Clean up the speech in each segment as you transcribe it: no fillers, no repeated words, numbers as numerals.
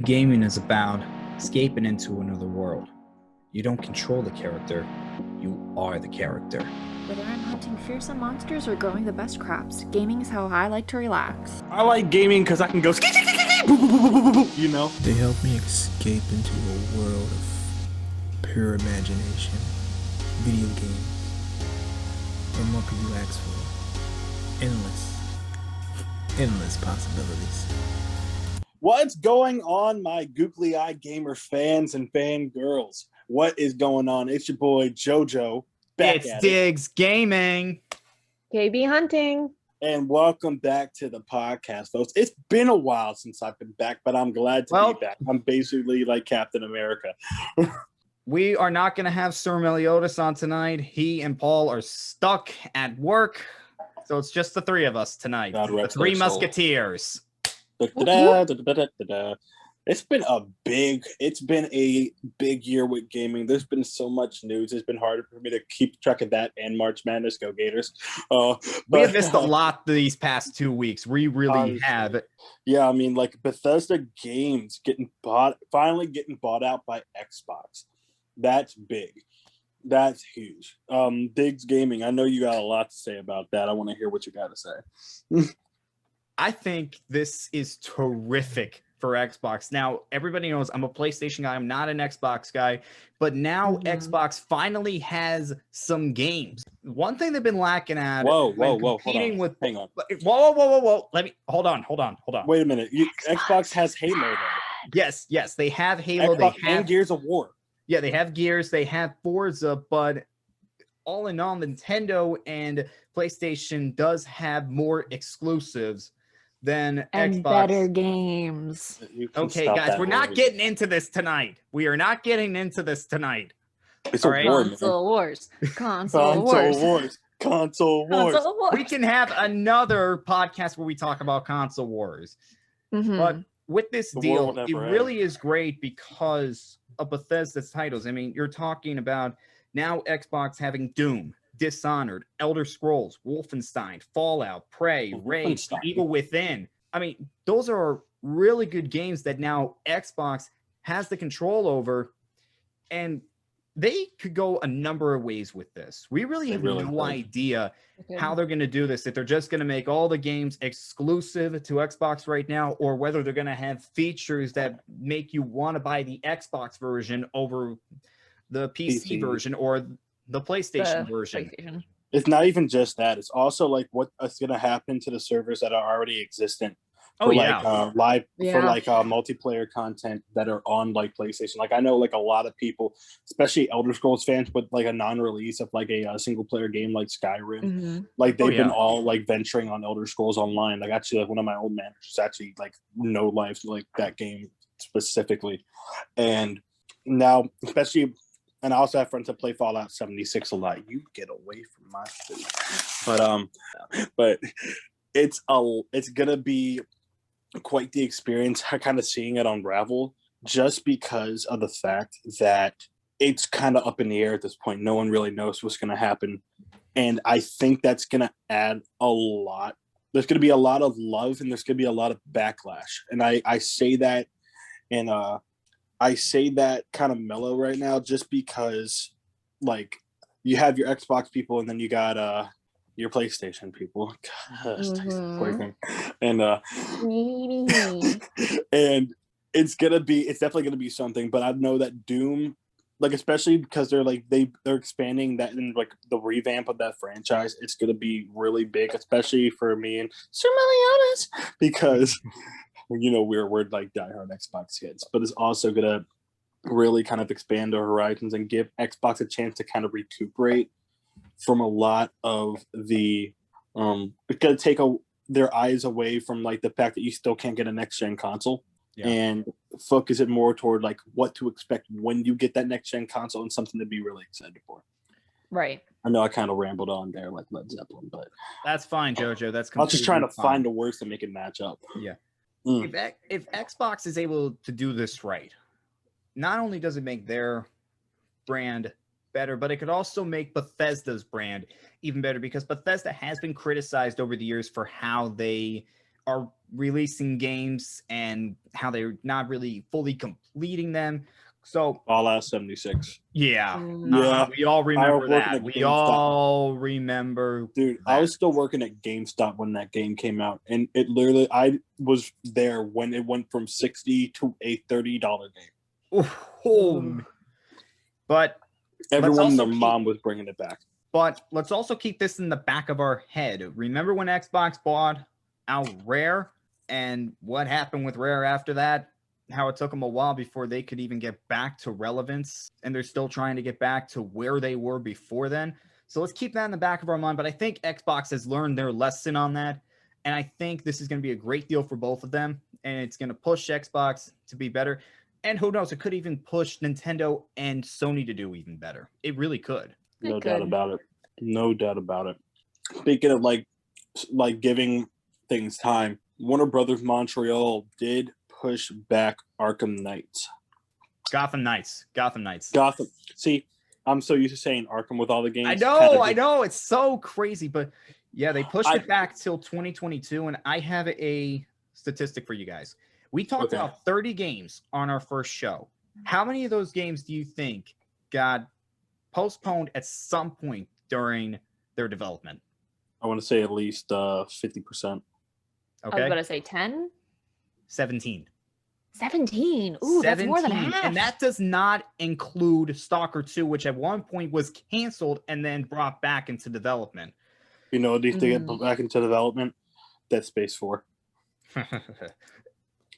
Gaming is about escaping into another world. You don't control the character, you are the character. Whether I'm hunting fearsome monsters or growing the best crops, gaming is how I like to relax. I like gaming because I can go you know? They help me escape into a world of pure imagination. Video games. What more could you ask for? Endless possibilities. What's going on, my googly-eyed gamer fans and fangirls? What is going on? It's your boy Jojo. It's Diggs Gaming. KB Hunting. And welcome back to the podcast, folks. It's been a while since I've been back, but I'm glad to be back. I'm basically like Captain America. We are not going to have Sir Meliodas on tonight. He and Paul are stuck at work, so it's just the three of us tonight. The three Musketeers. It's been a big year with gaming. There's been so much news. It's been harder for me to keep track of that and March Madness. Go Gators. We have missed a lot these past 2 weeks. We really have. Yeah, I mean, like Bethesda games finally getting bought out by Xbox. That's big. That's huge. Diggs Gaming, I know you got a lot to say about that. I want to hear what you got to say. I think this is terrific for Xbox. Now, everybody knows I'm a PlayStation guy. I'm not an Xbox guy. But now Xbox finally has some games. One thing they've been lacking at. Whoa. Hang on. Whoa. Let me hold on. Wait a minute. Xbox has Halo though. Yes. They have Halo. Xbox they have Gears of War. Yeah, they have Gears. They have Forza. But all in all, Nintendo and PlayStation does have more exclusives than and Xbox. Better games. Okay, guys, we're not getting into this tonight. We are not getting into this tonight. It's all a war, Console Wars. Console Wars. We can have another podcast where we talk about console wars. But with this deal, it really is great because of Bethesda's titles. I mean, you're talking about now Xbox having Doom, Dishonored, Elder Scrolls, Wolfenstein, Fallout, Prey, Rage, Evil Within. I mean, those are really good games that now Xbox has the control over, and they could go a number of ways with this. We really have no idea how they're going to do this, if they're just going to make all the games exclusive to Xbox right now, or whether they're going to have features that make you want to buy the Xbox version over the PC version or the PlayStation version. It's not even just that. It's also like what's going to happen to the servers that are already existent for multiplayer content that are on like PlayStation. Like I know like a lot of people, especially Elder Scrolls fans, with like a non-release of like a single player game like Skyrim, like they've been all like venturing on Elder Scrolls Online. Like actually, like one of my old managers actually like no life like that game specifically, and now especially. And I also have friends that play Fallout 76 a lot. You get away from my food. But it's gonna be quite the experience kind of seeing it unravel, just because of the fact that it's kind of up in the air at this point. No one really knows what's gonna happen. And I think that's gonna add a lot. There's gonna be a lot of love and there's gonna be a lot of backlash. And I say that in I say that kind of mellow right now just because like you have your Xbox people and then you got your PlayStation people. And and it's definitely gonna be something, but I know that Doom, like especially because they're expanding that and like the revamp of that franchise, it's gonna be really big, especially for me and Sir Meliodas, because you know we're like diehard Xbox kids, but it's also gonna really kind of expand our horizons and give Xbox a chance to kind of recuperate from a lot of the it's gonna take their eyes away from like the fact that you still can't get a next gen console and focus it more toward like what to expect when you get that next gen console and something to be really excited for. Right. I know I kind of rambled on there like Led Zeppelin, but that's fine, Jojo. That's I was just trying to find the words to make it match up. Yeah. If Xbox is able to do this right, not only does it make their brand better, but it could also make Bethesda's brand even better, because Bethesda has been criticized over the years for how they are releasing games and how they're not really fully completing them. So Fallout 76. Yeah. We all remember that. We all remember. Dude, that. I was still working at GameStop when that game came out, and it literally, I was there when it went from $60 to a $30 game. But everyone and their mom was bringing it back. But let's also keep this in the back of our head. Remember when Xbox bought out Rare, and what happened with Rare after that? How it took them a while before they could even get back to relevance, and they're still trying to get back to where they were before then. So let's keep that in the back of our mind. But I think Xbox has learned their lesson on that, and I think this is going to be a great deal for both of them, and it's going to push Xbox to be better. And who knows, it could even push Nintendo and Sony to do even better. It really could. No doubt about it. No doubt about it. Speaking of like giving things time, Warner Brothers Montreal did push back Arkham Knights. Gotham Knights. See, I'm so used to saying Arkham with all the games. I know. It's so crazy. But yeah, they pushed it back till 2022. And I have a statistic for you guys. We talked about 30 games on our first show. How many of those games do you think got postponed at some point during their development? I want to say at least 50%. Okay. I was going to say 10. 17. 17. Ooh, 17. That's more than half. And that does not include Stalker 2, which at one point was canceled and then brought back into development. You know, they get back into development? Dead Space 4.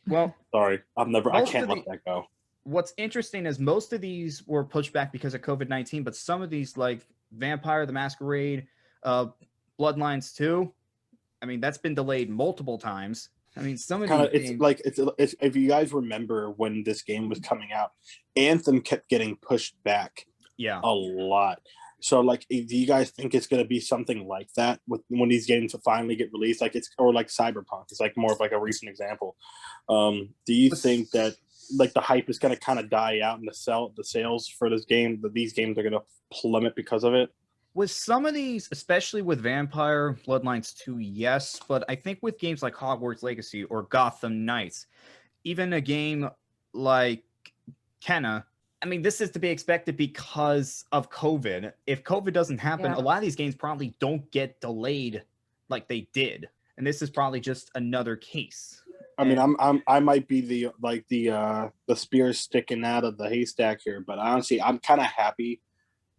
Well, sorry, I can't let that go. What's interesting is most of these were pushed back because of COVID-19, but some of these, like Vampire the Masquerade, Bloodlines 2, I mean, that's been delayed multiple times. I mean, some of these games... it's if you guys remember when this game was coming out, Anthem kept getting pushed back. Yeah, a lot. So, like, do you guys think it's going to be something like that with when these games finally get released? Like like Cyberpunk. It's like more of like a recent example. Do you think that like the hype is going to kind of die out and the sales for this game, that these games are going to plummet because of it? With some of these, especially with Vampire, Bloodlines 2, yes. But I think with games like Hogwarts Legacy or Gotham Knights, even a game like Kenna, I mean, this is to be expected because of COVID. If COVID doesn't happen, a lot of these games probably don't get delayed like they did. And this is probably just another case. I mean, I might be the spear sticking out of the haystack here, but honestly, I'm kind of happy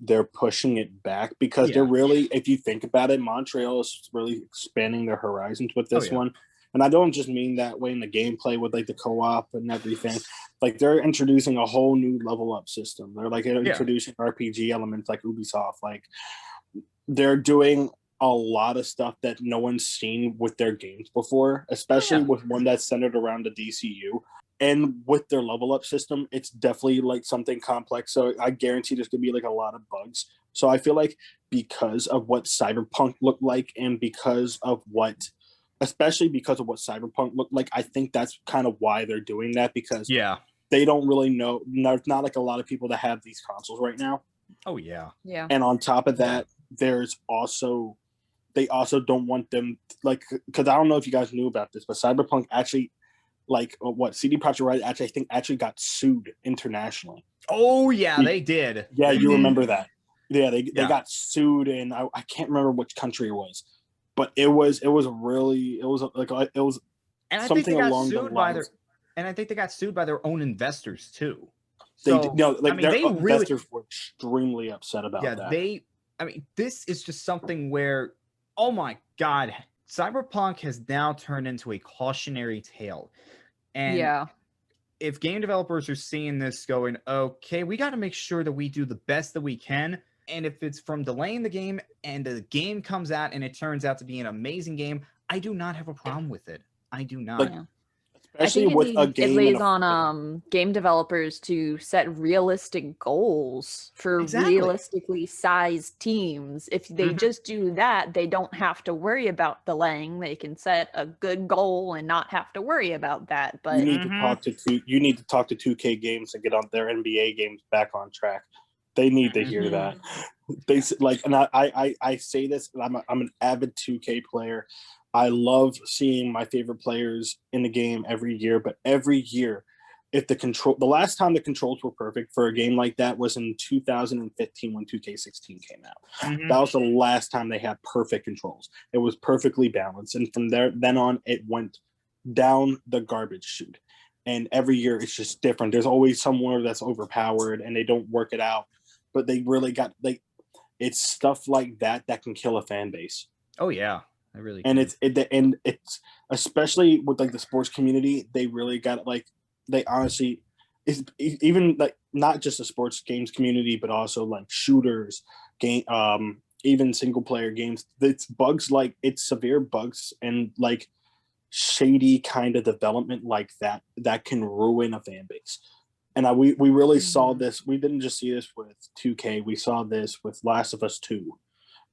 they're pushing it back because they're really, if you think about it, Montreal is really expanding their horizons with this one. And I don't just mean that way in the gameplay with like the co-op and everything. Like they're introducing a whole new level up system. They're like introducing RPG elements like Ubisoft. Like they're doing a lot of stuff that no one's seen with their games before, especially with one that's centered around the DCU. And with their level up system, it's definitely like something complex. So I guarantee there's going to be like a lot of bugs. So I feel like because of what Cyberpunk looked like and especially because of what Cyberpunk looked like, I think that's kind of why they're doing that, because they don't really know. There's not like a lot of people that have these consoles right now. Oh, yeah. Yeah. And on top of that, they also don't want them, like, because I don't know if you guys knew about this, but Cyberpunk actually, like, CD Projekt Red actually got sued internationally. Oh, yeah, they did. Yeah, you remember that. Yeah, they got sued, and I can't remember which country it was. But it was something along the lines. And I think they got sued by their own investors too. Their investors were extremely upset about that. This is just something where, oh my God, Cyberpunk has now turned into a cautionary tale. And if game developers are seeing this going, okay, we got to make sure that we do the best that we can. And if it's from delaying the game and the game comes out and it turns out to be an amazing game, I do not have a problem with it. I do not. Especially with a game. It lays on game developers to set realistic goals for realistically sized teams. If they just do that, they don't have to worry about delaying. They can set a good goal and not have to worry about that. But you need to talk to 2K Games and get on their NBA games back on track. They need to hear that. They like, and I say this. I'm an avid 2K player. I love seeing my favorite players in the game every year, but every year, if the last time the controls were perfect for a game like that was in 2015 when 2K16 came out. Mm-hmm. That was the last time they had perfect controls. It was perfectly balanced. And from then on, it went down the garbage chute. And every year it's just different. There's always someone that's overpowered and they don't work it out. But they really got it's stuff like that can kill a fan base. Oh yeah. I really can. And it's especially with like the sports community, they really got they honestly is even like not just the sports games community, but also like shooters, even single player games. It's bugs it's severe bugs and like shady kind of development like that can ruin a fan base. And we really saw this. We didn't just see this with 2K. We saw this with Last of Us 2,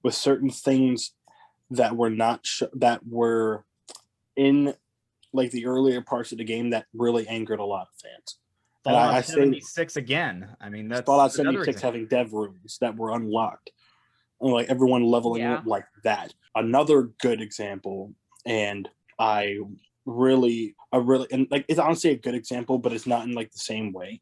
with certain things that were that were in like the earlier parts of the game that really angered a lot of fans. Fallout 76 again. I mean, that's Fallout 76 having dev rooms that were unlocked, and like everyone leveling up like that. Another good example, and and like it's honestly a good example, but it's not in like the same way.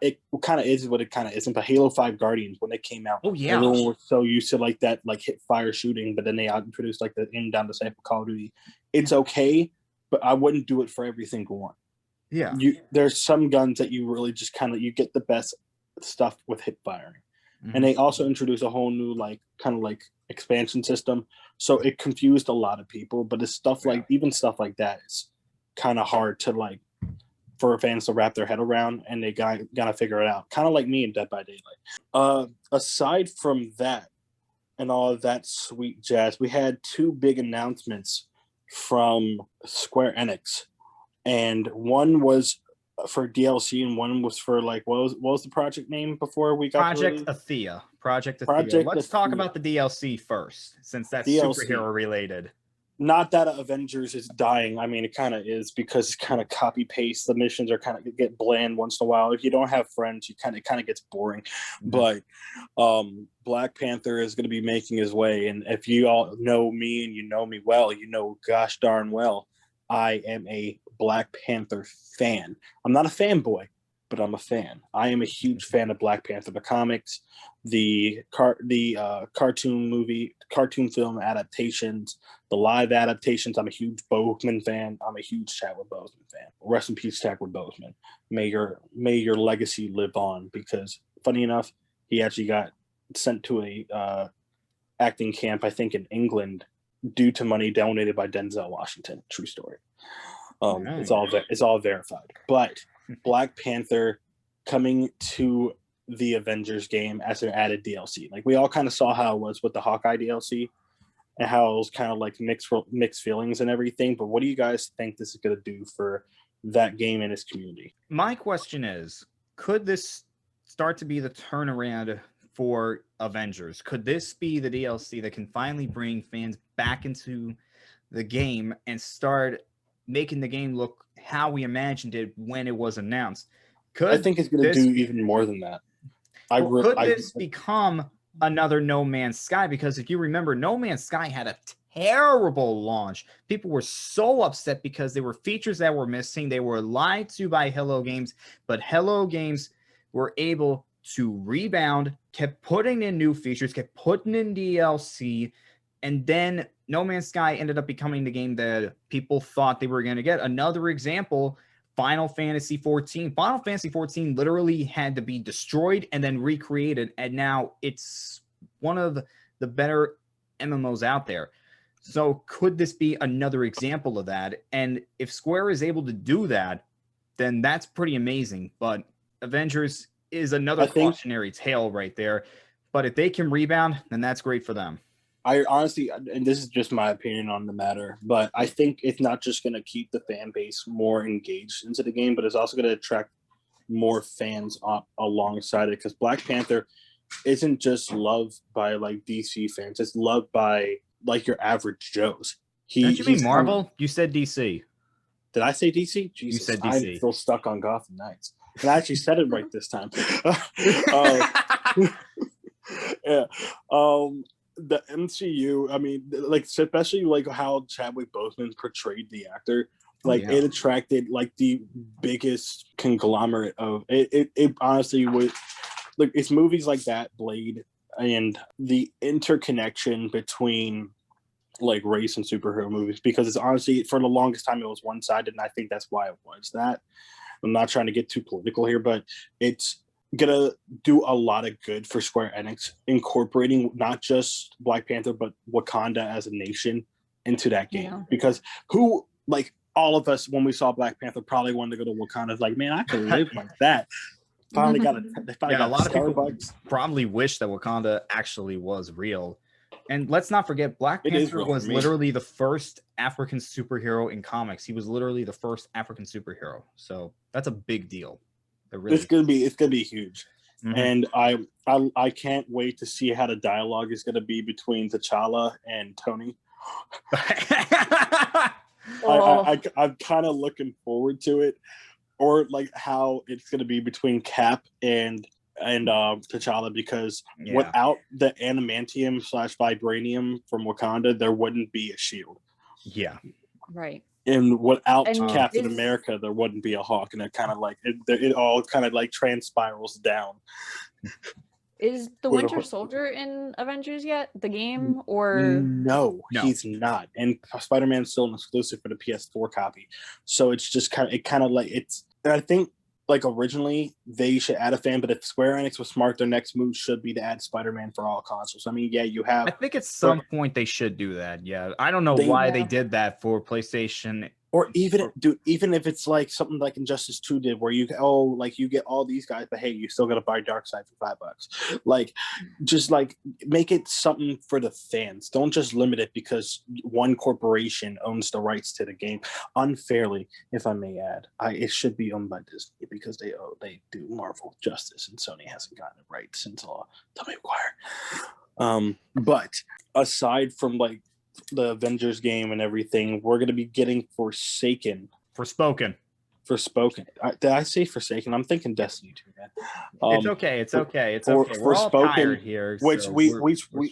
It kind of is what it kind of isn't. But Halo 5 Guardians, when they came out, everyone was so used to like that, like hit fire shooting, but then they introduced like the in down the side of Call of Duty. It's okay, but I wouldn't do it for every single one. Yeah, there's some guns that you really just kind of you get the best stuff with hip firing, and they also introduced a whole new like kind of like expansion system, so it confused a lot of people. But it's stuff like even stuff like that is kind of hard to like for fans to wrap their head around, and they gotta figure it out. Kind of like me in Dead by Daylight. Aside from that and all of that sweet jazz, we had two big announcements from Square Enix, and one was for DLC and one was for like what was the project name before we got Project Athea. Project Athea. Let's talk about the DLC first, since that's superhero related. Not that Avengers is dying. I mean, it kind of is because it's kind of copy paste. The missions are kind of get bland once in a while. If you don't have friends, it kind of gets boring. But Black Panther is going to be making his way, and if you all know me and you know me well, you know gosh darn well, I am a Black Panther fan. I'm not a fanboy, but I'm a fan. I am a huge fan of Black Panther, the comics, the cartoon film adaptations, the live adaptations. I'm a huge Boseman fan. I'm a huge Chadwick Boseman fan. Rest in peace, Chadwick Boseman. May your legacy live on, because funny enough, he actually got sent to a acting camp, I think in England, due to money donated by Denzel Washington. True story. It's all verified. But Black Panther coming to the Avengers game as an added DLC. Like we all kind of saw how it was with the Hawkeye DLC and how it was kind of like mixed feelings and everything. But what do you guys think this is going to do for that game and its community? My question is, could this start to be the turnaround for Avengers? Could this be the DLC that can finally bring fans back into the game and start making the game look how we imagined it when it was announced? I think it's going to do even more than that. Could this become another No Man's Sky? Because if you remember, No Man's Sky had a terrible launch. People were so upset because there were features that were missing. They were lied to by Hello Games, but Hello Games were able to rebound, kept putting in new features, kept putting in DLC, and then No Man's Sky ended up becoming the game that people thought they were going to get. Another example, Final Fantasy XIV. Final Fantasy XIV literally had to be destroyed and then recreated, and now it's one of the better MMOs out there. So could this be another example of that? And if Square is able to do that, then that's pretty amazing. But Avengers is another cautionary tale right there. But if they can rebound, then that's great for them. I honestly, and this is just my opinion on the matter, but I think it's not just going to keep the fan base more engaged into the game, but it's also going to attract more fans alongside it, because Black Panther isn't just loved by like DC fans; it's loved by like your average Joes. Don't you mean Marvel? You said DC. Did I say DC? Jesus, you said DC. I'm still stuck on Gotham Knights, and I actually said it right this time. Yeah. the MCU, I mean, like especially like how Chadwick Boseman portrayed the actor, like it attracted like the biggest conglomerate of it. It honestly was like it's movies like that, Blade, and the interconnection between like race and superhero movies, because it's honestly for the longest time it was one-sided, and I think that's why it was that. I'm not trying to get too political here, but it's gonna do a lot of good for Square Enix, incorporating not just Black Panther but Wakanda as a nation into that game. Because who, like all of us when we saw Black Panther, probably wanted to go to Wakanda. Like, man, I could live like that. Finally got a lot of people probably wish that Wakanda actually was real. And let's not forget, Black Panther was literally the first African superhero in comics. He was literally the first African superhero. So that's a big deal. It's gonna be huge. And I can't wait to see how the dialogue is gonna be between T'Challa and Tony. I'm kind of looking forward to it, or like how it's gonna be between Cap and T'Challa, because without the adamantium / vibranium from Wakanda, there wouldn't be a shield. Yeah, right. And without Captain America, there wouldn't be a Hawk, and it kind of like it all kind of like transpirals down. Is the Winter Soldier in Avengers yet? The game or no, he's not. And Spider-Man's still an exclusive for the PS4 copy, so it's just kind of like it's. And I think like originally they should add a fan, but if Square Enix was smart, their next move should be to add Spider-Man for all consoles. I mean, you have. I think at some point they should do that. Yeah, I don't know why they did that for PlayStation. Or even if it's like something like Injustice 2 did, where you get all these guys, but hey, you still got to buy Darkseid for $5. Like, just like make it something for the fans. Don't just limit it because one corporation owns the rights to the game unfairly, if I may add. It should be owned by Disney because they do Marvel Justice, and Sony hasn't gotten it right since Tobey Maguire. But aside from like the Avengers game and everything, we're going to be getting Forspoken. Did I say Forsaken? I'm thinking Destiny 2, man. It's okay. We're all tired here. Which we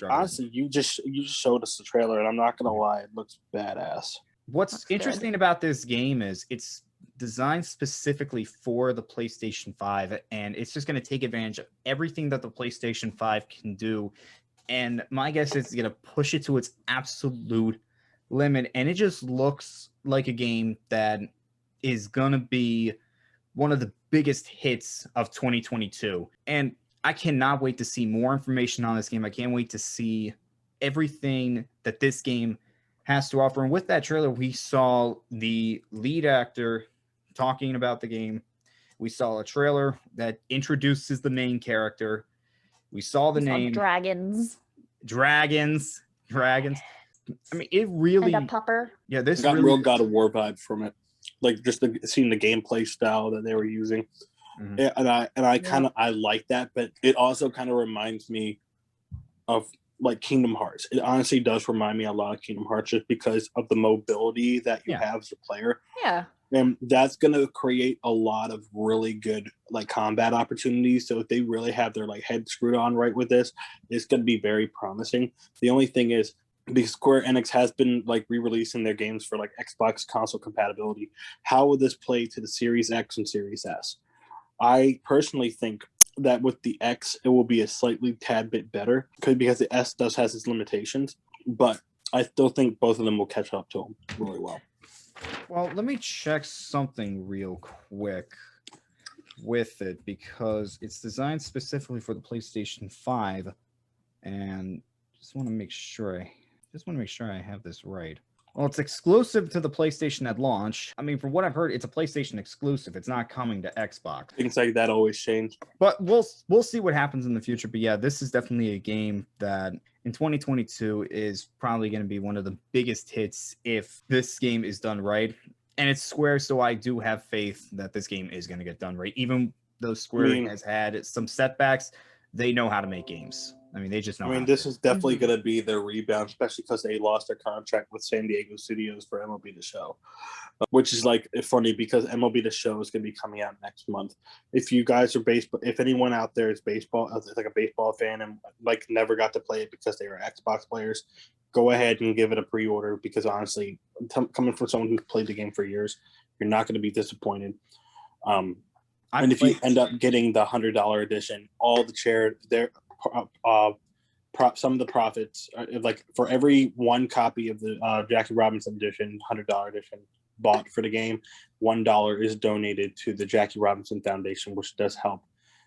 honestly, you just showed us the trailer, and I'm not going to lie, it looks badass. What's interesting about this game is it's designed specifically for the PlayStation 5, and it's just going to take advantage of everything that the PlayStation 5 can do. And my guess is it's going to push it to its absolute limit. And it just looks like a game that is going to be one of the biggest hits of 2022. And I cannot wait to see more information on this game. I can't wait to see everything that this game has to offer. And with that trailer, we saw the lead actor talking about the game. We saw a trailer that introduces the main character. We saw the name. Dragons. I mean, it really. And a pupper. Yeah, this got real God of War vibe from it. Like just seeing the gameplay style that they were using. Yeah, and I kind of I like that, but it also kind of reminds me of like Kingdom Hearts. It honestly does remind me a lot of Kingdom Hearts just because of the mobility that you have as a player. Yeah. And that's going to create a lot of really good like combat opportunities. So if they really have their like head screwed on right with this, it's going to be very promising. The only thing is, because Square Enix has been like re-releasing their games for like Xbox console compatibility, how will this play to the Series X and Series S? I personally think that with the X, it will be a slightly tad bit better because the S has its limitations, but I still think both of them will catch up to them really well. Well, let me check something real quick with it because it's designed specifically for the PlayStation 5, and just want to make sure I have this right. Well, it's exclusive to the PlayStation at launch. I mean, from what I've heard, it's a PlayStation exclusive. It's not coming to Xbox. Things like that always change. But we'll see what happens in the future. But yeah, this is definitely a game that in 2022 is probably going to be one of the biggest hits if this game is done right. And it's Square, so I do have faith that this game is going to get done right. Even though Square has had some setbacks, they know how to make games. I mean, they just know. I mean, this is definitely going to be their rebound, especially because they lost their contract with San Diego Studios for MLB The Show, which is like funny because MLB The Show is going to be coming out next month. If you guys are if anyone out there is baseball, like a baseball fan and like never got to play it because they were Xbox players, go ahead and give it a pre-order because honestly, coming from someone who's played the game for years, you're not going to be disappointed. And if you end up getting the $100 edition, all the some of the profits, like for every one copy of the Jackie Robinson edition, $100 edition bought for the game, $1 is donated to the Jackie Robinson Foundation, which does help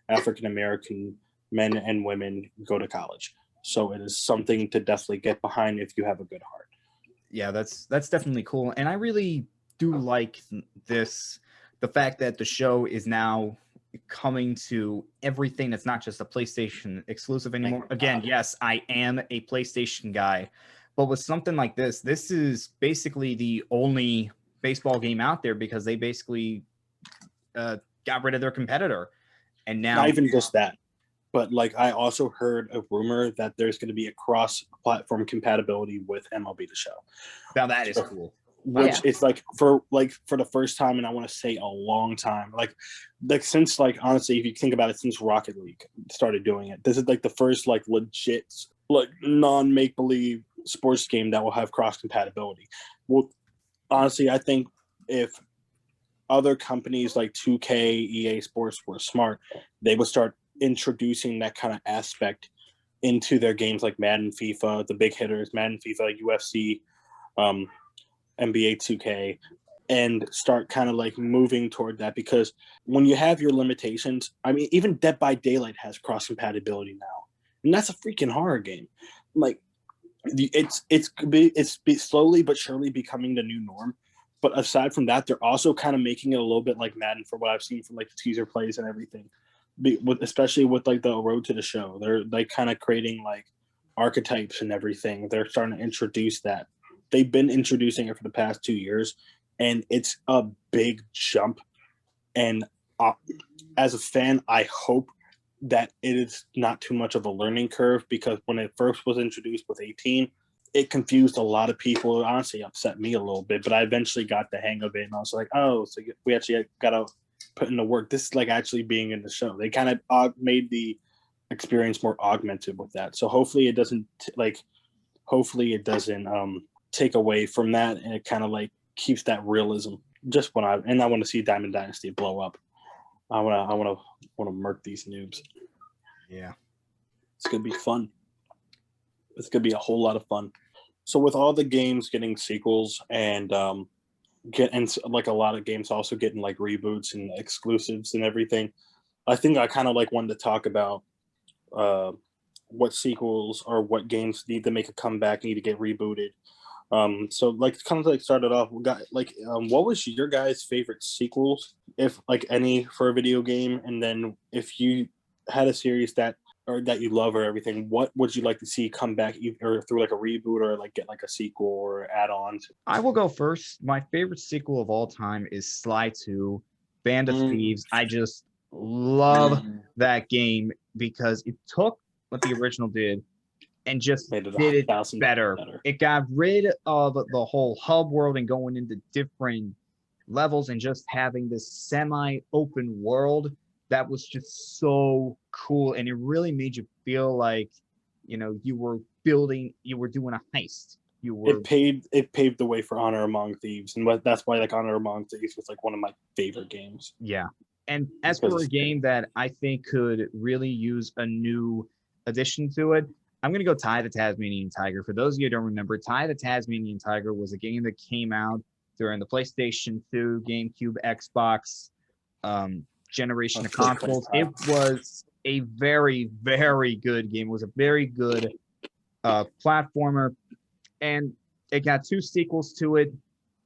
African American men and women go to college. So it is something to definitely get behind if you have a good heart. Yeah, that's definitely cool. And I really do like the fact that the show is now coming to everything that's not just a PlayStation exclusive anymore. Again, yes, I am a PlayStation guy, but with something like this is basically the only baseball game out there because they basically got rid of their competitor. And now, not even just that, but like I also heard a rumor that there's going to be a cross-platform compatibility with MLB The Show. Now that is cool. Which is like for the first time, and I want to say a long time, like since like honestly, if you think about it, since Rocket League started doing it, this is like the first like legit like non-make-believe sports game that will have cross compatibility. Well, honestly, I think if other companies like 2K, EA Sports were smart, they would start introducing that kind of aspect into their games like Madden, FIFA, the big hitters, Madden, FIFA, UFC, NBA 2K, and start kind of like moving toward that, because when you have your limitations, I mean, even Dead by Daylight has cross compatibility now, and that's a freaking horror game. Like it's slowly but surely becoming the new norm. But aside from that, they're also kind of making it a little bit like Madden, for what I've seen from like the teaser plays and everything. Especially with like the road to the show, they're like kind of creating like archetypes and everything. They're starting to introduce that. They've been introducing it for the past 2 years, and it's a big jump. And as a fan, I hope that it is not too much of a learning curve, because when it first was introduced with 18, it confused a lot of people. It honestly upset me a little bit, but I eventually got the hang of it, and I was like, oh, so we actually got to put in the work. This is like actually being in the show. They kind of made the experience more augmented with that. So hopefully it doesn't take away from that, and it kind of like keeps that realism. I want to see Diamond Dynasty blow up. I want to murk these noobs. Yeah, it's gonna be fun. It's gonna be a whole lot of fun. So with all the games getting sequels and like a lot of games also getting like reboots and exclusives and everything, I think I kind of like wanted to talk about what sequels or what games need to make a comeback, need to get rebooted. So like kind of like started off, we got like what was your guys' favorite sequels, if like any, for a video game? And then if you had a series that you love or everything, what would you like to see come back, either through like a reboot or like get like a sequel or add-ons? I will go first. My favorite sequel of all time is Sly 2, Band of Thieves. I just love that game because it took what the original did and just did it better. It got rid of the whole hub world and going into different levels and just having this semi-open world that was just so cool. And it really made you feel like, you were doing a heist. It paved the way for Honor Among Thieves, and that's why like Honor Among Thieves was like one of my favorite games. Yeah. And as for a game that I think could really use a new addition to it, I'm going to go Ty the Tasmanian Tiger. For those of you who don't remember, Ty the Tasmanian Tiger was a game that came out during the PlayStation 2, GameCube, Xbox generation of consoles. It was a very, very good game. It was a very good platformer. And it got 2 sequels to it,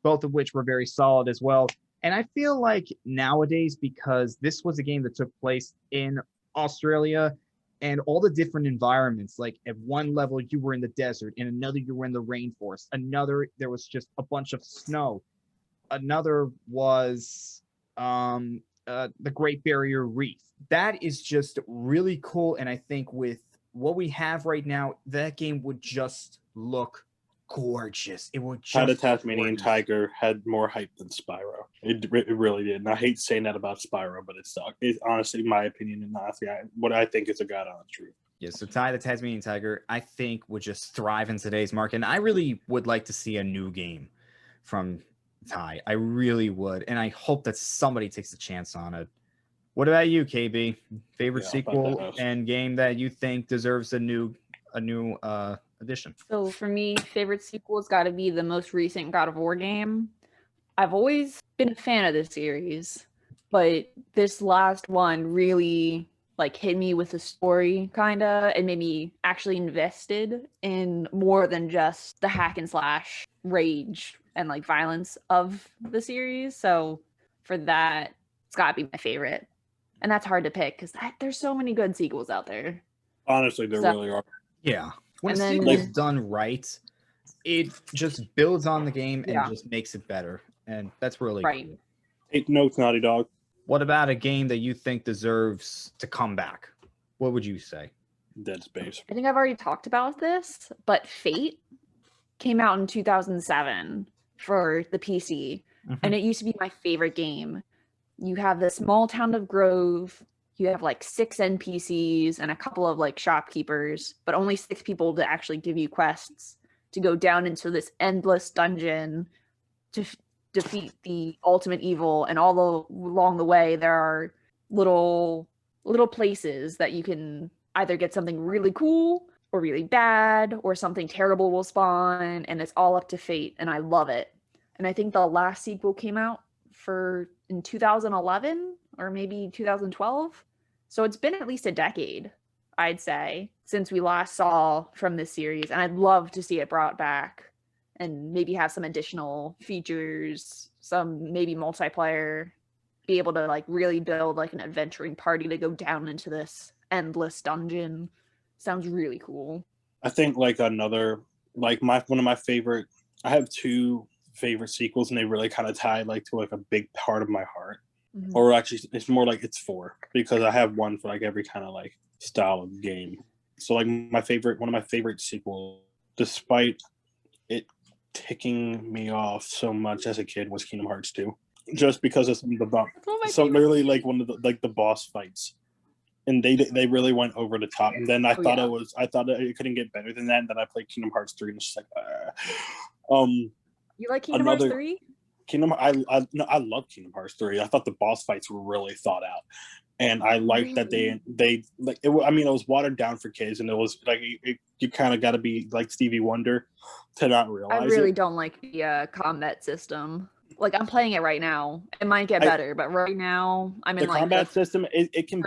both of which were very solid as well. And I feel like nowadays, because this was a game that took place in Australia, and all the different environments, like at one level you were in the desert, in another you were in the rainforest, another there was just a bunch of snow, another was the Great Barrier Reef. That is just really cool. And I think with what we have right now, that game would just look gorgeous. It would just How the Tasmanian Tiger had more hype than Spyro. It really did. And I hate saying that about Spyro, but it's honestly my opinion, and honestly, what I think is a god-honest truth. Yeah, so Ty the Tasmanian Tiger, I think, would just thrive in today's market. And I really would like to see a new game from Ty. I really would. And I hope that somebody takes a chance on it. What about you, KB? Favorite sequel and game that you think deserves a new edition? So for me, favorite sequel has got to be the most recent God of War game. I've always been a fan of this series, but this last one really hit me with the story kinda and made me actually invested in more than just the hack and slash rage and violence of the series. So for that, it's gotta be my favorite. And that's hard to pick because there's so many good sequels out there. Honestly, there really are. Yeah. When a sequel is done right, it just builds on the game and just makes it better. And that's really cool. Take notes, Naughty Dog. What about a game that you think deserves to come back? What would you say? Dead Space. I think I've already talked about this, but Fate came out in 2007 for the PC, and it used to be my favorite game. You have the small town of Grove. You have 6 NPCs and a couple of shopkeepers, but only 6 people to actually give you quests to go down into this endless dungeon to defeat the ultimate evil. And along the way, there are little places that you can either get something really cool or really bad, or something terrible will spawn, and it's all up to fate. And I love it. And I think the last sequel came out in 2011 or maybe 2012. So it's been at least a decade, I'd say, since we last saw from this series. And I'd love to see it brought back and maybe have some additional features, some maybe multiplayer, be able to really build an adventuring party to go down into this endless dungeon. Sounds really cool. I think another one of my favorite, I have 2 favorite sequels, and they really kind of tie to a big part of my heart. Or actually it's more it's 4, because I have one for every kind of style of game. So one of my favorite sequels, despite it ticking me off so much as a kid, was Kingdom Hearts 2, just because of literally one of the boss fights, and they really went over the top. And then I thought it couldn't get better than that, and then I played Kingdom Hearts 3, and it's just you like Kingdom Hearts 3? I love Kingdom Hearts 3. I thought the boss fights were really thought out, and I liked that they it. It was watered down for kids, and it was you kind of got to be like Stevie Wonder to not realize. I really don't like the combat system. I'm playing it right now. It might get better, but right now I'm in the combat system. It can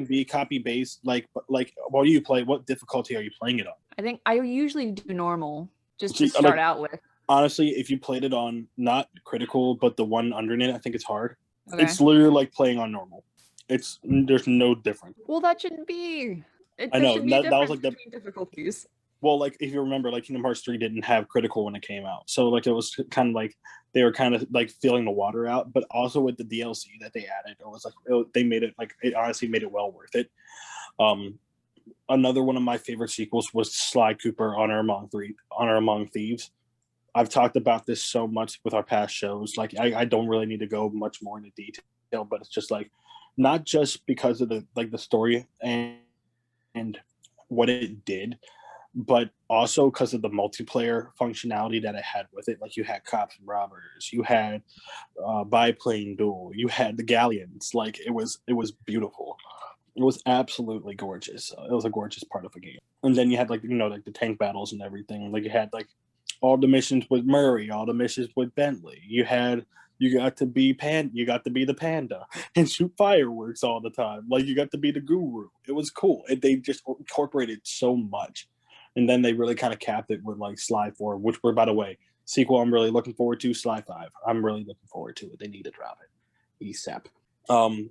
be copy based. What do you play? What difficulty are you playing it on? I think I usually do normal just to start out with. Honestly, if you played it on not critical, but the one underneath, I think it's hard. Okay. It's literally like playing on normal. There's no difference. Well, that shouldn't be. I know that was the difficulties. Well, if you remember, Kingdom Hearts 3 didn't have critical when it came out, so it was kind of they were kind of feeling the water out. But also with the DLC that they added, it was they made it it honestly made it well worth it. Another one of my favorite sequels was Sly Cooper Honor Among Thieves. I've talked about this so much with our past shows. I don't really need to go much more into detail, but it's just not just because of the story and what it did, but also because of the multiplayer functionality that it had with it. You had cops and robbers, you had biplane duel, you had the galleons. It was beautiful. It was absolutely gorgeous. It was a gorgeous part of the game. And then you had the tank battles and everything. You had all the missions with Murray, all the missions with Bentley. You got to be the panda and shoot fireworks all the time. You got to be the guru. It was cool. They just incorporated so much. And then they really kind of capped it with Sly 4, which were, by the way, sequel I'm really looking forward to. Sly 5. I'm really looking forward to it. They need to drop it ASAP.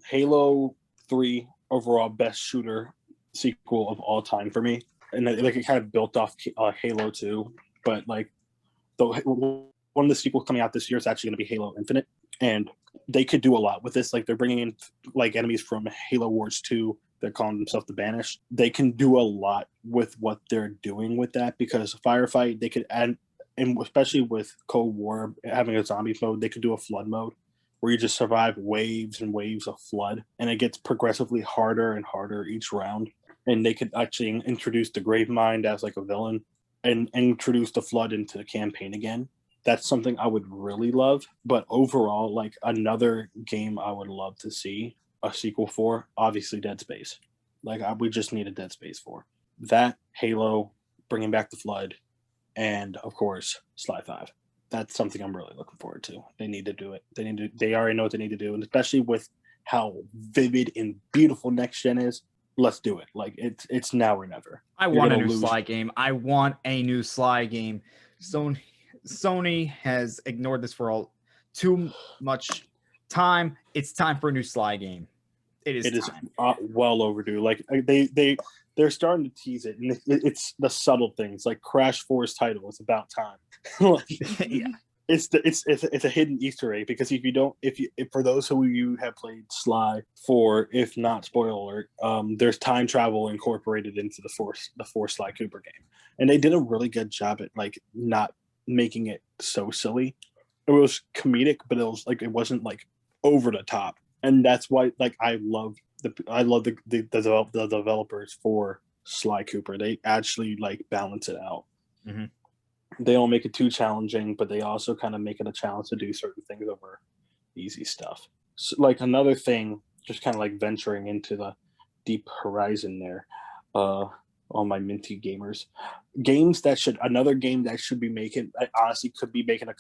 Halo 3, overall best shooter sequel of all time for me. And it kind of built off Halo 2. But one of the sequels coming out this year is actually going to be Halo Infinite, and they could do a lot with this. They're bringing in enemies from Halo Wars 2 they're calling themselves the Banished. They can do a lot with what they're doing with that, because Firefight, they could add, and especially with Cold War having a zombie mode, they could do a flood mode where you just survive waves and waves of flood, and it gets progressively harder and harder each round. And they could actually introduce the Gravemind as like a villain and introduce the flood into the campaign again. That's something I would really love. But overall, like, another game I would love to see a sequel for, obviously Dead Space. Like, we just need a Dead Space 4. That, Halo, bringing back the flood, and of course Sly 5. That's something I'm really looking forward to. They need to do it. They already know what they need to do, and especially with how vivid and beautiful next gen is, let's do it. Like, it's now or never. I want a new Sly game. I want a new Sly game. Sony has ignored this for too much time. It's time for a new Sly game. It is well overdue. Like, they're starting to tease it, and it's the subtle things, like Crash 4's title. It's about time. Yeah. It's a hidden Easter egg, because if for those who you have played Sly 4, if not, spoiler alert, there's time travel incorporated into the fourth Sly Cooper game, and they did a really good job at like not making it so silly. It was comedic, but it wasn't like over the top, and that's why like I love the developers for Sly Cooper. They actually like balance it out. Mm-hmm. They don't make it too challenging, but they also kind of make it a challenge to do certain things over easy stuff. So, like, another thing, just kind of like venturing into the deep horizon there, all my minty gamers, another game that should be making, I honestly could be making a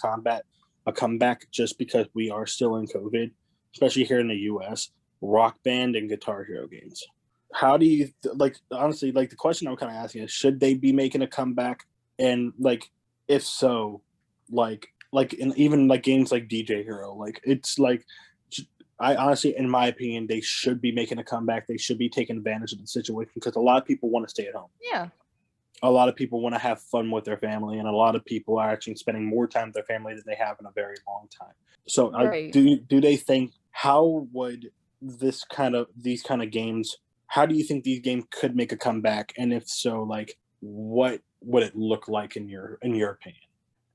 comeback just because we are still in COVID, especially here in the US, Rock Band and Guitar Hero games. How do you, like, honestly, like, the question I'm kind of asking is, should they be making a comeback? And like, if so, like, and even like games like DJ Hero, like, it's like, I honestly, in my opinion, they should be making a comeback. They should be taking advantage of the situation, because a lot of people want to stay at home. Yeah. A lot of people want to have fun with their family, and a lot of people are actually spending more time with their family than they have in a very long time. So right. Do they think, how would these kind of games, how do you think these games could make a comeback? And if so, like, what would it look like in your opinion?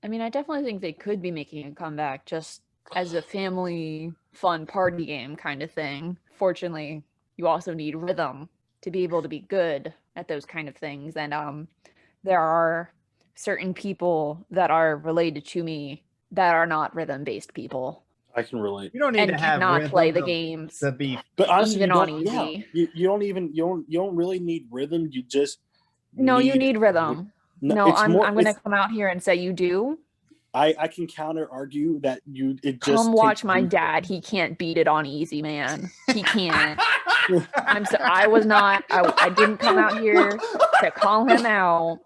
I mean, I definitely think they could be making a comeback just as a family fun party game kind of thing. Fortunately, you also need rhythm to be able to be good at those kind of things. And there are certain people that are related to me that are not rhythm-based people. I can relate. You don't need to have rhythm play the games to be, but honestly, even on easy. Yeah, you don't really need rhythm. You just you need rhythm. No, I'm going to come out here and say you do. I can counter argue that come watch my dad. He can't beat it on easy, man. He can't. I didn't come out here to call him out.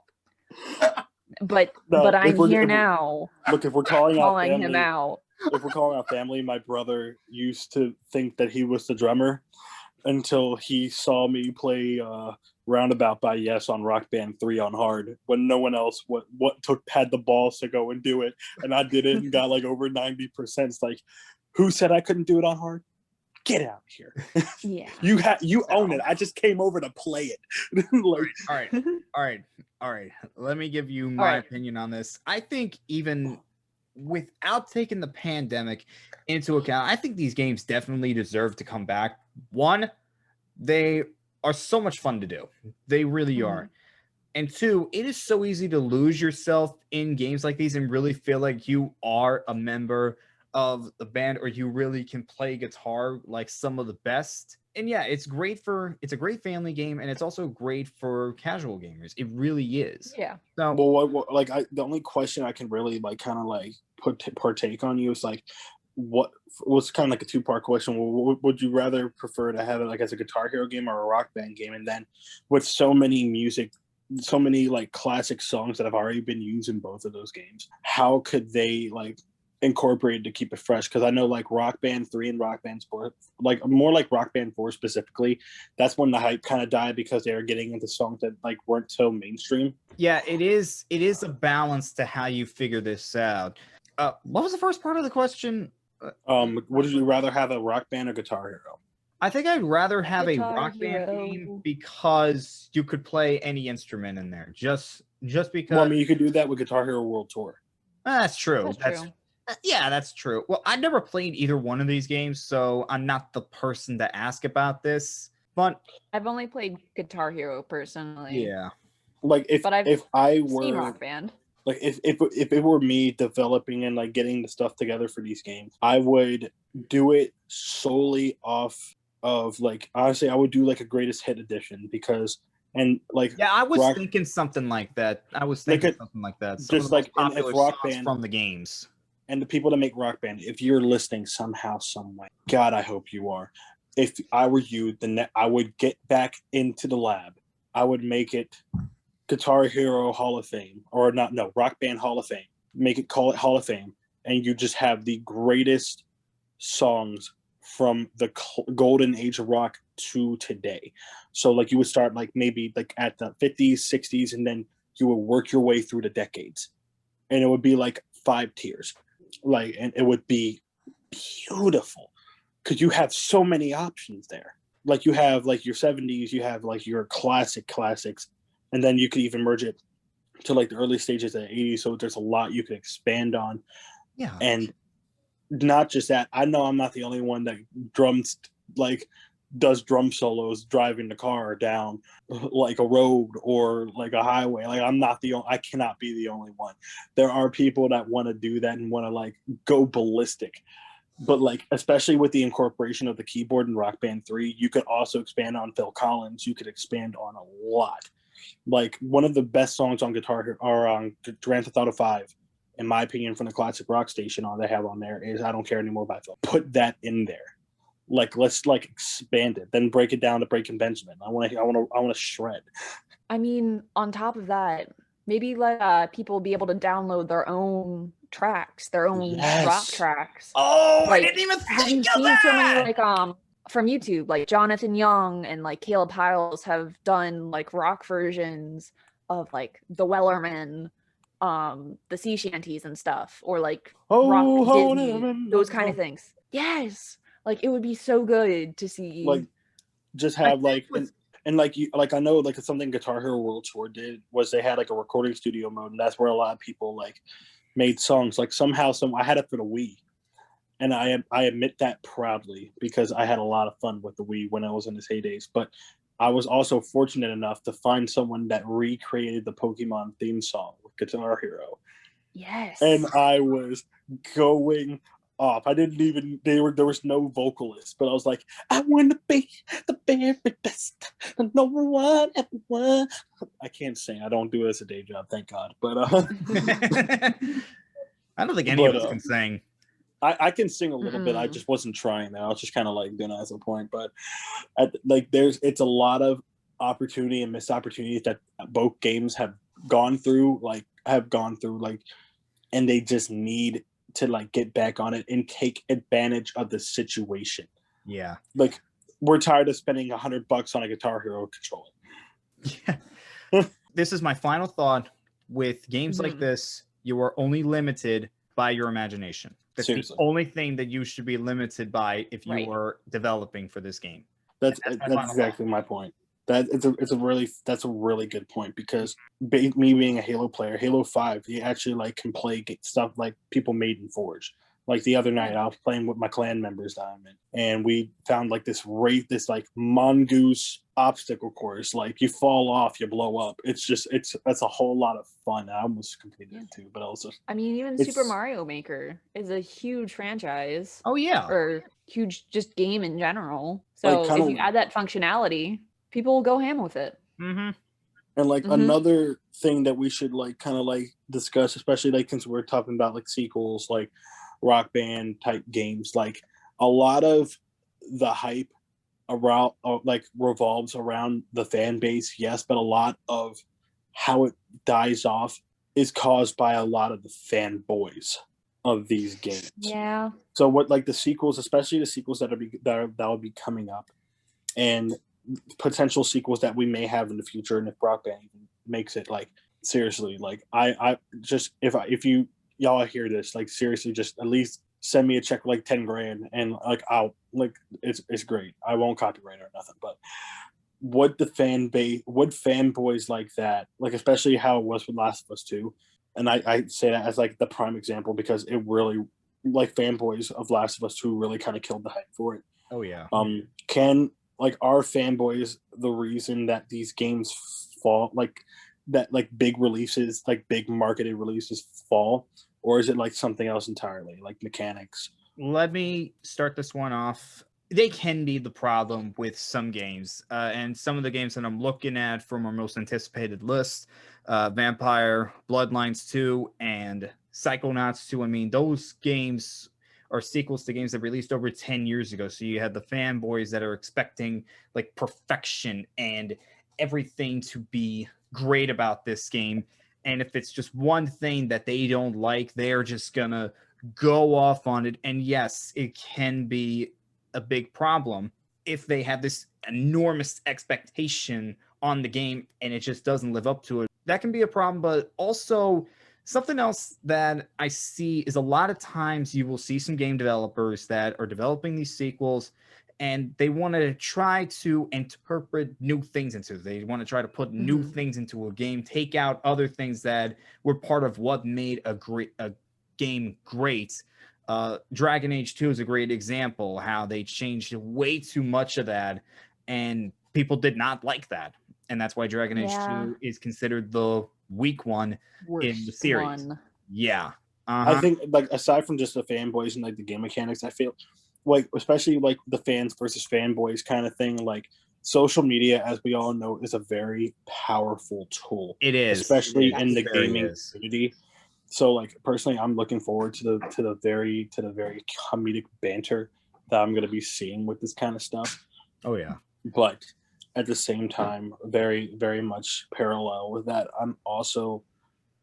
But I'm here now. Look, if we're calling him out. If we're calling out family, my brother used to think that he was the drummer until he saw me play Roundabout by Yes on Rock Band 3 on hard, when no one else had the balls to go and do it, and I did it and got like over 90%. It's like, who said I couldn't do it on hard? Get out of here. Yeah. You own it. I just came over to play it. Like, all right. Let me give you my opinion on this. I think even without taking the pandemic into account, I think these games definitely deserve to come back. One, they are so much fun to do. They really are. And two, it is so easy to lose yourself in games like these and really feel like you are a member of the band, or you really can play guitar like some of the best. And yeah, it's a great family game, and it's also great for casual gamers. It really is. Yeah. So, the only question I can really like kind of like partake on you is like, what was kind of like a two-part question. Would you rather prefer to have it like as a Guitar Hero game or a Rock Band game? And then with so many like classic songs that have already been used in both of those games, how could they like incorporate to keep it fresh? Because I know like Rock Band 3 and Rock Band 4, like more like Rock Band 4 specifically, that's when the hype kind of died because they were getting into songs that like weren't so mainstream. Yeah, it is a balance to how you figure this out. What was the first part of the question? Would you rather have a Rock Band or Guitar Hero? I think I'd rather have a Rock Band game because you could play any instrument in there. Just because. Well, I mean, you could do that with Guitar Hero World Tour. That's true. That's true. Yeah, that's true. Well, I've never played either one of these games, so I'm not the person to ask about this. But I've only played Guitar Hero personally. Yeah. Like if I were seen Rock Band. Like if it were me developing and like getting the stuff together for these games, I would do it solely off of like, honestly, I would do like a greatest hit edition because I was thinking something like that. Something like that. Just like if Rock Band from the games. And the people that make Rock Band, if you're listening somehow, some way, God, I hope you are. If I were you, then I would get back into the lab. I would make it Guitar Hero Hall of Fame, Rock Band Hall of Fame. Call it Hall of Fame, and you just have the greatest songs from the golden age of rock to today. So like you would start like maybe like at the 50s, 60s, and then you would work your way through the decades, and it would be like 5 tiers. And it would be beautiful because you have so many options there. Like you have like your 70s, you have like your classics, and then you could even merge it to like the early stages of the 80s. So there's a lot you can expand on. Yeah. And not just that, I know I'm not the only one that does drum solos driving the car down like a road or like a highway. Like I cannot be the only one. There are people that want to do that and want to like go ballistic. But like, especially with the incorporation of the keyboard in Rock Band 3, you could also expand on Phil Collins. You could expand on a lot. Like one of the best songs on Guitar Hero or on Grand Theft Auto 5, in my opinion, from the classic rock station they have on there is I Don't Care Anymore by Phil. Put that in there. Like let's like expand it, then break it down to Breaking Benjamin. I want to shred. I mean, on top of that, maybe let people be able to download their own tracks, their own rock tracks. Oh, I didn't even think of that. So many like from YouTube, like Jonathan Young and like Caleb Hiles have done like rock versions of like the Wellerman, the sea shanties and stuff, or like rock Disney, those kind of things. Yes. Like it would be so good to see. Like, just have like, and like you, like I know like something Guitar Hero World Tour did was they had like a recording studio mode, and that's where a lot of people like made songs. Like somehow, I had it for the Wii, and I admit that proudly because I had a lot of fun with the Wii when I was in its heydays. But I was also fortunate enough to find someone that recreated the Pokemon theme song with Guitar Hero. Yes, and I was going off. I didn't even there was no vocalist, but I was like, I want to be the very best, no one ever was. I can't sing. I don't do it as a day job, thank God. But I don't think any of us can sing. I can sing a little bit. I just wasn't trying that. I was just kind of like doing it as a point. But it's a lot of opportunity and missed opportunities that both games have gone through, and they just need to like get back on it and take advantage of the situation. Yeah. Like we're tired of spending $100 on a Guitar Hero controller. Yeah. This is my final thought. With games like this, you are only limited by your imagination. That's Seriously. The only thing that you should be limited by if you are developing for this game. That's exactly my point. That's a really good point because me being a Halo player, Halo 5, you actually like can play stuff like people made in Forge. Like the other night, I was playing with my clan members Diamond, and we found like this like mongoose obstacle course. Like you fall off, you blow up. That's a whole lot of fun. I almost completed it too, but also even Super Mario Maker is a huge franchise. Oh yeah, or huge just game in general. So like, if you add that functionality, people will go ham with it. Mm-hmm. And like another thing that we should like kind of like discuss, especially like since we're talking about like sequels, like Rock Band type games, like a lot of the hype around like revolves around the fan base, yes, but a lot of how it dies off is caused by a lot of the fanboys of these games. Yeah. So what like the sequels, especially the sequels that will be coming up, and potential sequels that we may have in the future, and if Rock Band even makes it, like seriously, like I just if you y'all hear this, like seriously, just at least send me a check like 10 grand and like I'll like it's great. I won't copyright or nothing, but would fanboys like that, like especially how it was with Last of Us 2, and I say that as like the prime example because it really like fanboys of Last of Us 2 really kind of killed the hype for it. Oh yeah. Can like are fanboys the reason that these games fall, like that like big releases, like big marketed releases fall, or is it like something else entirely, like mechanics? Let me start this one off. They can be the problem with some games, and some of the games that I'm looking at from our most anticipated list, Vampire, Bloodlines 2, and Psychonauts 2. I mean, those games are sequels to games that released over 10 years ago. So you have the fanboys that are expecting like perfection and everything to be great about this game. And if it's just one thing that they don't like, they're just gonna go off on it. And yes, it can be a big problem if they have this enormous expectation on the game and it just doesn't live up to it. That can be a problem. But also something else that I see is a lot of times you will see some game developers that are developing these sequels and they want to try to interpret new things into it. They want to try to put new things into a game, take out other things that were part of what made a game great. Dragon Age 2 is a great example, how they changed way too much of that and people did not like that. And that's why Dragon Age 2 is considered the weak one in the series. Yeah. I think like aside from just the fanboys and like the game mechanics, I feel like especially like the fans versus fanboys kind of thing, like social media, as we all know, is a very powerful tool. It is, especially in the gaming community. So like personally, I'm looking forward to the very comedic banter that I'm going to be seeing with this kind of stuff. Oh yeah. But at the same time, very, very much parallel with that, I'm also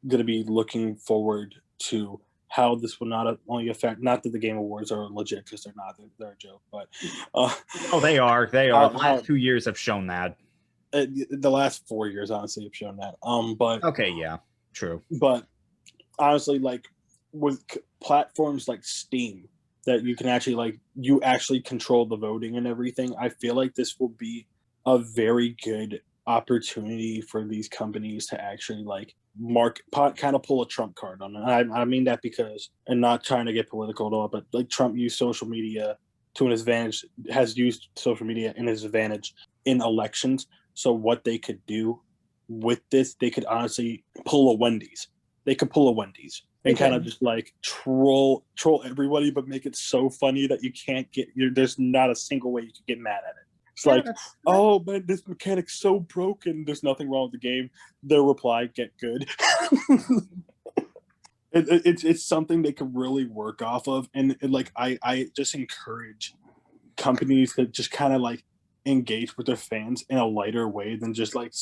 going to be looking forward to how this will not only affect, not that the Game Awards are legit because they're not, they're a joke, but they are. The last 2 years have shown that. The last 4 years, honestly, have shown that. But okay, yeah, true. But honestly, like with platforms like Steam, that you can actually like you actually control the voting and everything, I feel like this will be a very good opportunity for these companies to actually like kind of pull a Trump card on it. I mean that because, and not trying to get political at all, but like Trump used social media to his advantage, has used social media in his advantage in elections. So what they could do with this, they could honestly pull a Wendy's. They could pull a Wendy's and kind of just like troll everybody, but make it so funny that you can't get, there's not a single way you could get mad at it. It's like, oh man, this mechanic's so broken. There's nothing wrong with the game. Their reply, get good. It's something they could really work off of. And like, I just encourage companies to just kind of like engage with their fans in a lighter way than just like,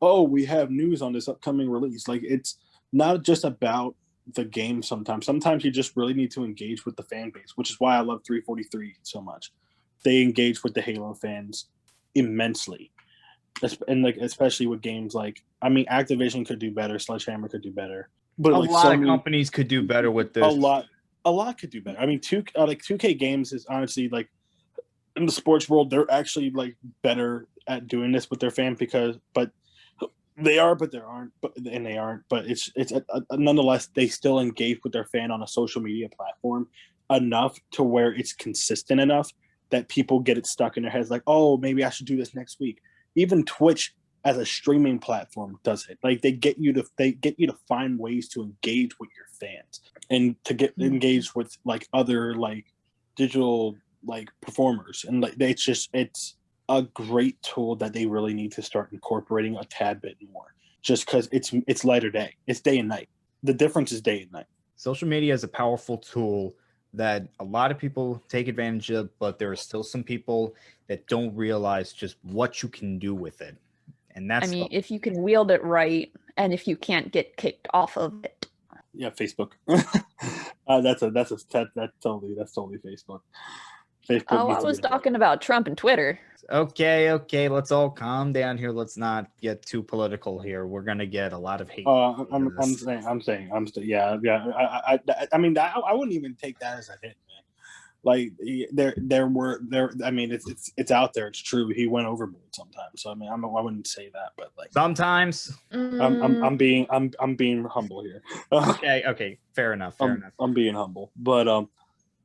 oh, we have news on this upcoming release. Like, it's not just about the game sometimes. Sometimes you just really need to engage with the fan base, which is why I love 343 so much. They engage with the Halo fans immensely, and like especially with games like, I mean, Activision could do better, Sledgehammer could do better, but a lot of companies could do better with this. A lot could do better. I mean, 2K Games is honestly like, in the sports world, they're actually like better at doing this with their fan but they are, but they aren't, but it's nonetheless, they still engage with their fan on a social media platform enough to where it's consistent enough that people get it stuck in their heads, like, oh, maybe I should do this next week. Even Twitch as a streaming platform does it. Like, they get you to find ways to engage with your fans and to get engaged with like other like digital like performers, and like it's a great tool that they really need to start incorporating a tad bit more. Just because it's light or day, it's day and night. The difference is day and night. Social media is a powerful tool that a lot of people take advantage of, but there are still some people that don't realize just what you can do with it. And that's, I mean, if you can wield it right, and if you can't get kicked off of it. Yeah, Facebook. That's totally Facebook. Facebook. Oh, I was talking about Trump and Twitter. Okay, let's all calm down here. Let's not get too political here. We're gonna get a lot of hate. I'm saying. Yeah. I mean, I wouldn't even take that as a hit, man. Like I mean, it's out there. It's true. He went overboard sometimes. So I mean, I wouldn't say that, but like sometimes. I'm being humble here. Okay. Fair enough. I'm being humble, but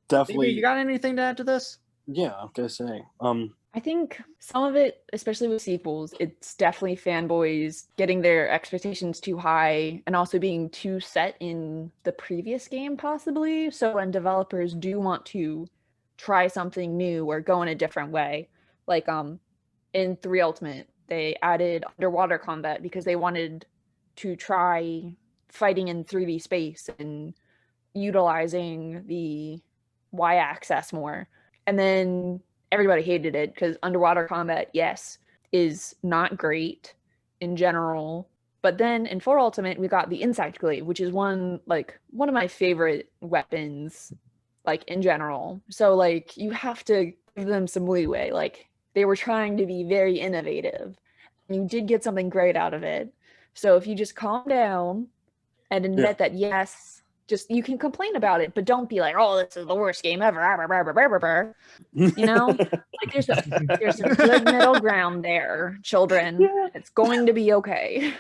definitely. You got anything to add to this? Yeah, I'm gonna say. I think some of it, especially with sequels, it's definitely fanboys getting their expectations too high and also being too set in the previous game, possibly. So when developers do want to try something new or go in a different way, like in 3 Ultimate, they added underwater combat because they wanted to try fighting in 3D space and utilizing the Y-axis more. And then everybody hated it because underwater combat, yes, is not great in general. But then in 4 Ultimate, we got the insect glaive, which is one of my favorite weapons, like in general. So like you have to give them some leeway. Like they were trying to be very innovative. And you did get something great out of it. So if you just calm down and admit that, yes, just you can complain about it, but don't be like, oh, this is the worst game ever. You know, like there's a good middle ground there, children. Yeah. It's going to be okay.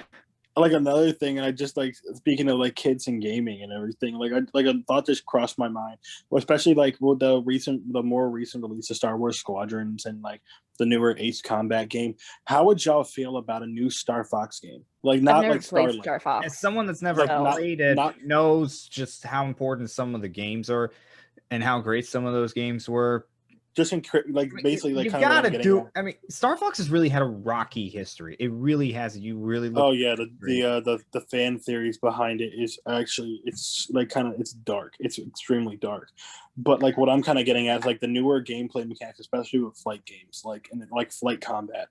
Like another thing, and I just like speaking of like kids and gaming and everything. Like a thought just crossed my mind, well, especially like with the more recent release of Star Wars Squadrons and like the newer Ace Combat game. How would y'all feel about a new Star Fox game? Like not like Star Fox. As someone that's never played it, knows just how important some of the games are and how great some of those games were. Just like basically like you kind gotta of do. I mean, Star Fox has really had a rocky history. It really has. You really look. Oh yeah, the fan theories behind it is actually it's like kind of it's dark. It's extremely dark. But like what I'm kind of getting at is like the newer gameplay mechanics, especially with flight games, like and like flight combat.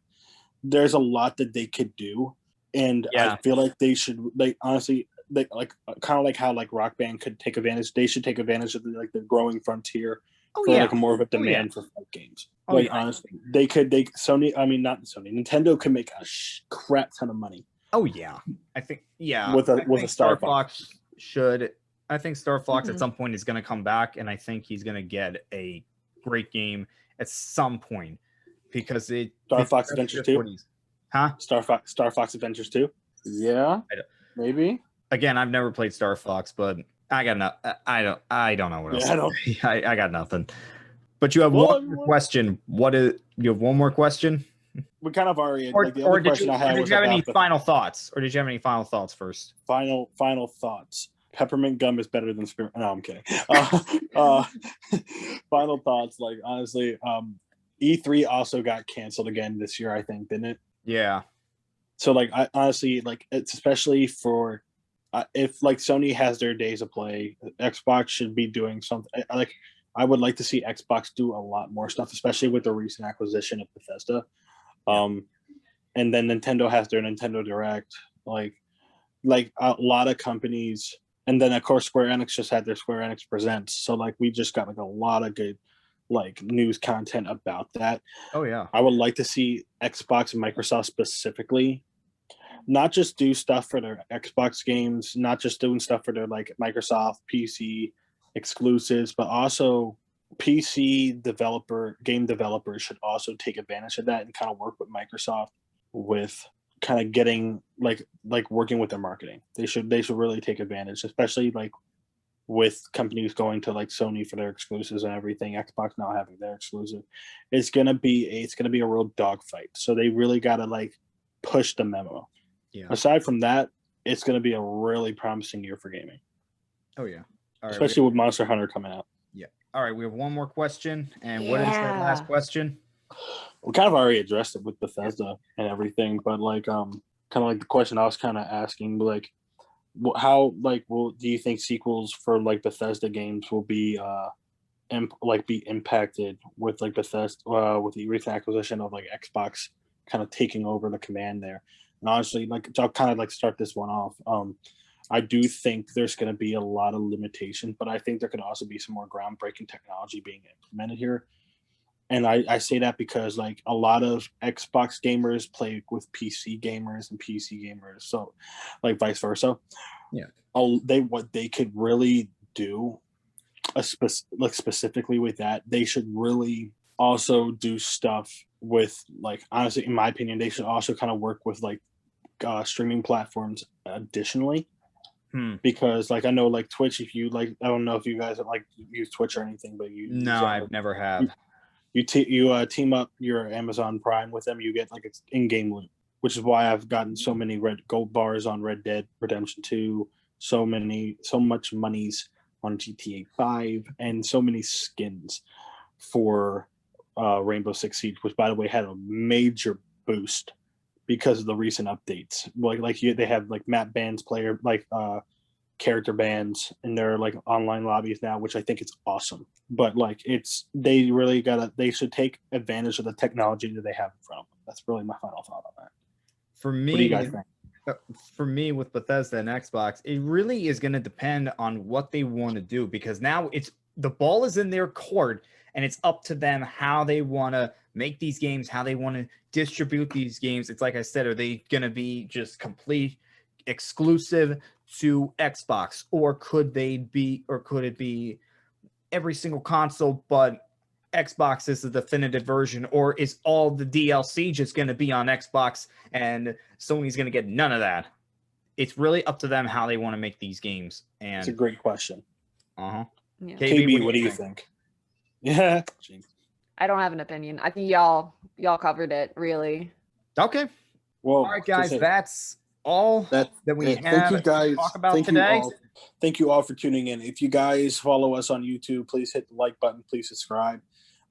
There's a lot that they could do, and I feel like they should like honestly. Like kind of like how like Rock Band could take advantage. They should take advantage of the growing frontier. Like more of a demand for fight games. Honestly, Nintendo could make a crap ton of money. I think with a Star Fox should. I think Star Fox at some point is going to come back, and I think he's going to get a great game at some point because Star Fox Adventures 2, Star Fox Adventures 2. Yeah, maybe. Again, I've never played Star Fox, but I got no. I don't know what else. I got nothing. But you have one more question. You have one more question? We kind of already. Or did you have any final thoughts? Or did you have any final thoughts first? Final thoughts. Peppermint gum is better than spearmint. No, I'm kidding. Final thoughts. Like honestly, E3 also got canceled again this year. I think, didn't it? Yeah. So like, I honestly like it's especially for. If like Sony has their days of play, Xbox should be doing something. Like I would like to see Xbox do a lot more stuff, especially with the recent acquisition of Bethesda. And then Nintendo has their Nintendo Direct. Like a lot of companies, and then of course Square Enix just had their Square Enix Presents. So like we just got like a lot of good like news content about that. Oh yeah, I would like to see Xbox and Microsoft specifically. Not just do stuff for their Xbox games, not just doing stuff for their like Microsoft PC exclusives, but also PC game developers should also take advantage of that and kind of work with Microsoft with kind of getting like working with their marketing. They should really take advantage, especially like with companies going to like Sony for their exclusives and everything. Xbox now having their exclusive, it's gonna be a real dogfight. So they really gotta like push the memo. Yeah. Aside from that, it's going to be a really promising year for gaming. Oh yeah, all right, especially with Monster Hunter coming out. Yeah. All right, we have one more question, and what is that last question? We kind of already addressed it with Bethesda and everything, but like kind of like the question I was kind of asking, like how do you think sequels for like Bethesda games will be be impacted with like Bethesda with the recent acquisition of like Xbox kind of taking over the command there? And honestly, like I'll kind of like start this one off. I do think there's going to be a lot of limitations, but I think there could also be some more groundbreaking technology being implemented here. And I say that because like a lot of Xbox gamers play with PC gamers and PC gamers, so like vice versa. Yeah. What they could really do, like specifically with that, they should really also do stuff with, like, honestly, in my opinion, they should also kind of work with like streaming platforms additionally. Because like I know like Twitch, if you like, I don't know if you guys like use Twitch or anything, but I've never have. You team up your Amazon Prime with them, you get like an in-game loot, which is why I've gotten so many gold bars on Red Dead Redemption 2, so much monies on GTA 5, and so many skins for Rainbow Six Siege, which by the way had a major boost because of the recent updates. They have like map bans, character bans in their like online lobbies now, which I think is awesome. But like they should take advantage of the technology that they have in front of them. That's really my final thought on that. For me, what do you guys think? For me, with Bethesda and Xbox, it really is going to depend on what they want to do, because now the ball is in their court, and it's up to them how they want to make these games, how they want to distribute these games. It's like I said, are they going to be just complete exclusive to Xbox, or could it be every single console, but Xbox is the definitive version, or is all the DLC just going to be on Xbox and Sony's going to get none of that? It's really up to them how they want to make these games. And it's a great question. Yeah. KB, what do you think? Yeah. I don't have an opinion. I think y'all covered it really. Okay. Well, all right, guys, that's all that we have to talk about today. Thank you all for tuning in. If you guys follow us on YouTube, please hit the like button. Please subscribe.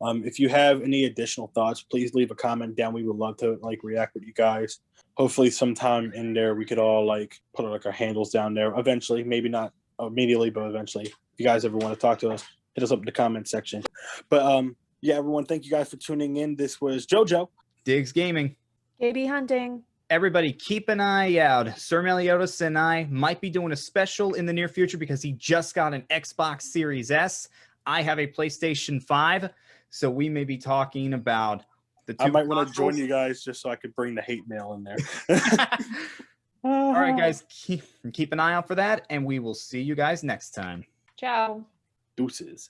If you have any additional thoughts, please leave a comment down. We would love to like react with you guys. Hopefully sometime in there we could all like put like our handles down there eventually. Maybe not immediately, but eventually. If you guys ever want to talk to us, hit us up in the comment section. But yeah, everyone, thank you guys for tuning in. This was Jojo. Diggs Gaming. KB Hunting. Everybody, keep an eye out. Sir Meliodas and I might be doing a special in the near future because he just got an Xbox Series S. I have a PlayStation 5, so we may be talking about the two. I might want to join you guys just so I could bring the hate mail in there. All right, guys, keep an eye out for that, and we will see you guys next time. Ciao. Deuces.